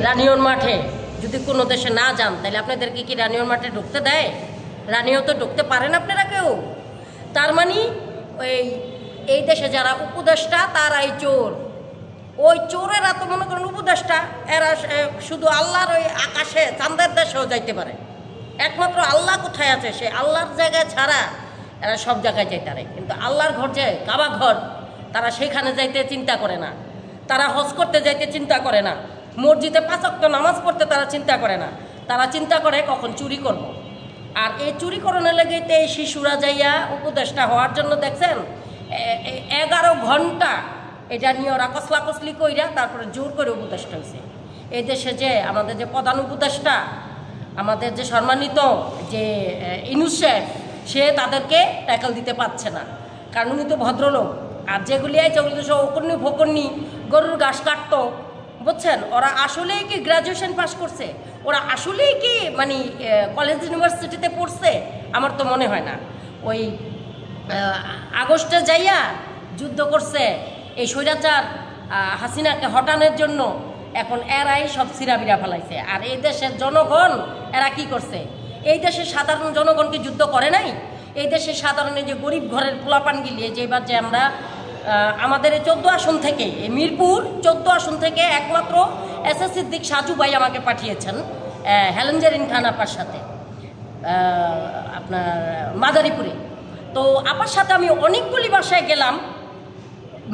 রানিয়র মাঠে যদি কোনো দেশে না যান তাহলে আপনাদেরকে কি রানিয়র মাঠে ঢুকতে দেয়? রানিও তো ঢুকতে পারেন আপনারা কেউ। তার মানে এই দেশে যারা উপদেষ্টা তারাই চোর। ওই চোরেরা তো মনে করেন উপদেষ্টা, এরা শুধু আল্লাহর ওই আকাশে চাঁদের দেশেও যাইতে পারে। একমাত্র আল্লাহ কোথায় আছে, সে আল্লাহর জায়গায় ছাড়া এরা সব জায়গায় যাইতে পারে। কিন্তু আল্লাহর ঘর যে কাবা ঘর, তারা সেখানে যাইতে চিন্তা করে না। তারা হজ করতে যাইতে চিন্তা করে না। মসজিদে 5 ওয়াক্ত নামাজ পড়তে তারা চিন্তা করে না। তারা চিন্তা করে কখন চুরি করব। আর এই চুরি করানোর লেগেতে এই শিশুরা যাইয়া উপদেষ্টা হওয়ার জন্য দেখছেন 11 ঘন্টা এটা নিয়ে ওরা কসলাকসলি কইরা তারপরে জোর করে উপদেষ্টা হয়েছে। এই দেশে যে আমাদের যে প্রধান উপদেষ্টা, আমাদের যে সম্মানিত যে ইউনূস সাহেব, সে তাদেরকে ট্যাকল দিতে পারছে না, কারণ উনি তো ভদ্রলোক। আর যেগুলি আছে ওগুলি তো সব অকর্ণী ফকর্ণী, গরুর ঘাস কাটতো, বুঝছেন? ওরা আসলেই কি গ্রাজুয়েশন পাস করছে? ওরা আসলেই কি মানে কলেজ ইউনিভার্সিটিতে পড়ছে? আমার তো মনে হয় না। ওই আগস্টে যাইয়া যুদ্ধ করছে এই স্বৈরাচার হাসিনাকে হটানোর জন্য, এখন এরাই সব সিরাবিরা ফেলাইছে। আর এই দেশের জনগণ এরা কি করছে? এই দেশের সাধারণ জনগণকে যুদ্ধ করে নাই। এই দেশের সাধারণ যে গরিব ঘরের পোলাপান গিলিয়ে যেবার যে আমরা আমাদের এই 14 আসন থেকে, এই মিরপুর 14 আসন থেকে একমাত্র এসএস সিদ্দিক সাজু ভাই আমাকে পাঠিয়েছেন হেলেঞ্জারিন খান আপার সাথে আপনার মাদারীপুরে। তো আপার সাথে আমি অনেকগুলি বাসায় গেলাম,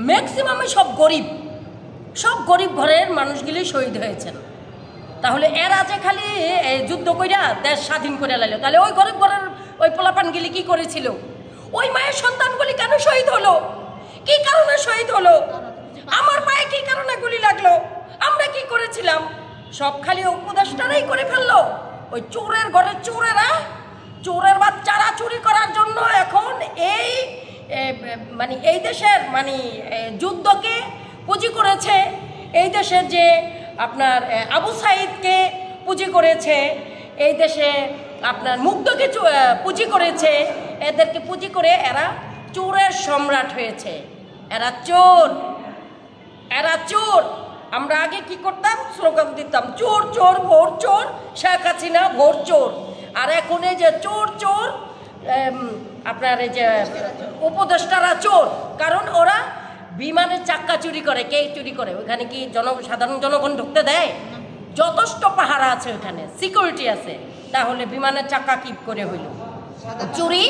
ম্যাক্সিমামই সব গরিব ঘরের মানুষগুলি শহীদ হয়েছেন। তাহলে এরা যে খালি যুদ্ধ কইরা দেশ স্বাধীন করে লাইলো, তাহলে ওই গরিব ঘরের ওই পোলাপানগুলি কি করেছিল? ওই মায়ের সন্তানগুলি কেন শহীদ হলো? কি কারণে শহীদ হলো? আমার পায়ে কি কারণে গুলি লাগলো? আমরা কি করেছিলাম? সব খালি উপদেষ্টারাই করে ফেললো। ওই চোরের ঘরের চোরেরা, চোরের বাচ্চারা চুরি করার জন্য এখন এই মানে এই দেশের মানে যুদ্ধকে পুঁজি করেছে। এই দেশের যে আপনার আবু সাইদকে পুঁজি করেছে, এই দেশে আপনার মুগ্ধকে পুঁজি করেছে। এদেরকে পুঁজি করে এরা চোরের সম্রাট হয়েছে। এরা চোর। আমরা আগে কি করতাম? স্লোগান দিতাম, চোর চোর ভোর চোর, শেখ হাসিনা ভোর চোর। আর এখন এই যে চোর আপনার এই যে উপদেষ্টারা চোর, কারণ ওরা বিমানের চাক্কা চুরি করে। কে চুরি করে? ওইখানে কি সাধারণ জনগণ ঢুকতে দেয়? যথেষ্ট পাহারা আছে, ওইখানে সিকিউরিটি আছে। তাহলে বিমানের চাক্কা কি করে হইল চুরি?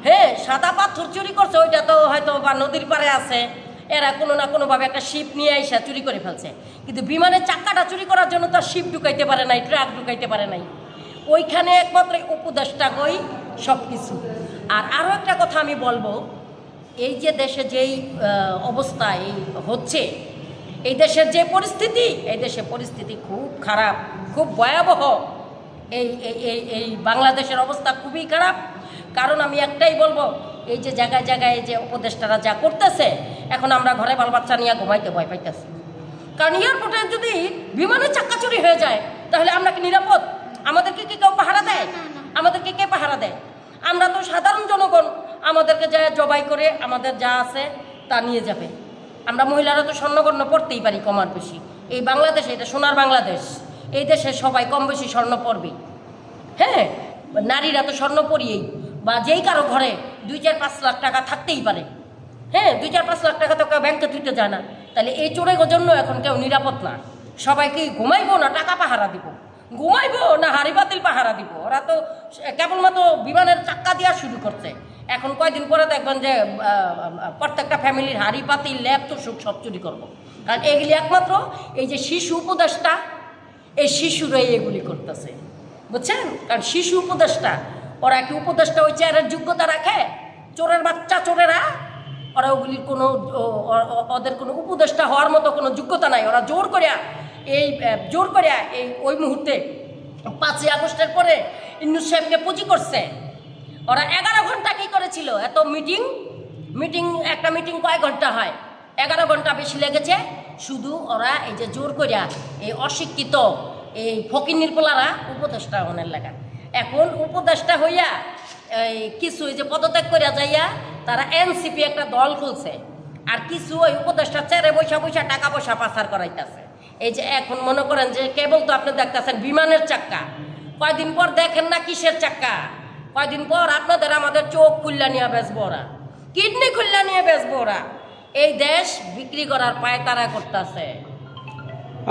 হ্যাঁ, সাদা পাথর চুরি করছে, ওইটা তো হয়তো বা নদীর পাড়ে আছে, এরা কোনো না কোনোভাবে একটা শিপ নিয়ে এসে চুরি করে ফেলছে। কিন্তু বিমানের চাক্কাটা চুরি করার জন্য তো শিপ ঢুকাইতে পারে নাই, ট্রাক ঢুকাইতে পারে নাই। ওইখানে একমাত্র উপদেষ্টা কই সব কিছু। আর আরও একটা কথা আমি বলবো, এই যে দেশে যেই অবস্থা এই হচ্ছে, এই দেশের যে পরিস্থিতি, এই দেশের পরিস্থিতি খুব খারাপ, খুব ভয়াবহ। এই বাংলাদেশের অবস্থা খুবই খারাপ। কারণ আমি একটাই বলবো, এই যে জায়গায় জায়গায় যে উপদেষ্টারা যা করতেছে, এখন আমরা ঘরে বাল বাচ্চা নিয়ে ঘুমাইতে ভয় পাইতেছি। কারণ এয়ারপোর্টে যদি বিমানের চাক্কা চুরি হয়ে যায়, তাহলে আমরা কি নিরাপদ? আমাদেরকে কি কেউ পাহারা দেয়? আমাদেরকে কে পাহারা দেয়? আমরা তো সাধারণ জনগণ, আমাদেরকে যা জবাই করে আমাদের যা আছে তা নিয়ে যাবে। আমরা মহিলারা তো স্বর্ণগণ্য পড়তেই পারি কমার বেশি। এই বাংলাদেশে, এটা সোনার বাংলাদেশ, এই দেশে সবাই কম বেশি স্বর্ণ পরবে। হ্যাঁ, নারীরা তো স্বর্ণ পরিয়েই, বা যেই কারো ঘরে 2-4-5 লাখ টাকা থাকতেই পারে। হ্যাঁ, 2-4-5 লাখ টাকা তো কেউ ব্যাংকে তুলতে যায় না। তাহলে এই চোরের জন্য এখন কেউ নিরাপদ না। সবাই কি ঘুমাইবো না টাকা পাহারা দিব? ঘুমাইবো না হাড়ি পাতিল পাহারা দিব? ওরা তো কেবলমাত্র বিমানের চাক্কা দেওয়া শুরু করছে। এখন কয়দিন পরে দেখবেন যে প্রত্যেকটা ফ্যামিলির হাড়ি পাতিল ল্যাপ তো সব চুরি করবো। কারণ এগুলি একমাত্র এই যে শিশু উপদেষ্টা, এই শিশুরাই এগুলি করতেছে, বুঝছেন? কারণ শিশু উপদেষ্টা, ওরা কি উপদেষ্টা ওই চেয়ারের যোগ্যতা রাখে? চোরের বাচ্চা চোরেরা, ওরা ওগুলির কোনো ওদের কোনো উপদেষ্টা হওয়ার মতো কোনো যোগ্যতা নাই। ওরা জোর করিয়া এই ওই মুহূর্তে 5ই আগস্টের পরে ইউনূস সাহেবকে পুঁজি করছে। ওরা 11 ঘন্টা কি করেছিল? এত একটা মিটিং কয় ঘন্টা হয়? 11 ঘন্টা বেশি লেগেছে। শুধু ওরা এই যে জোর করিয়া এই অশিক্ষিত এই ফকিন্নির পোলারা উপদেষ্টা হনের লাগা। এখন উপদেষ্টা হইয়া এই কিছু এই যে পদত্যাগ করিয়া যাইয়া তারা এনসিপি একটা দল খুলছে। আর কিছু ওই উপদেষ্টা চেয়ারে বৈশা টাকা পয়সা পাচার করাইতেছে। এই যে এখন মনে করেন যে কেবল তো আপনি দেখতেছেন বিমানের চাক্কা, কয়দিন পর দেখেন না কিসের চাক্কা, কয়দিন পর আপনাদের আমাদের চোখ খুল্লা নিয়ে বেচবো ওরা, কিডনি খুল্লা নিয়ে বেচবো ওরা। এই দেশ বিক্রি করার পায় তারা করতেছে।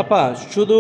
আপা শুধু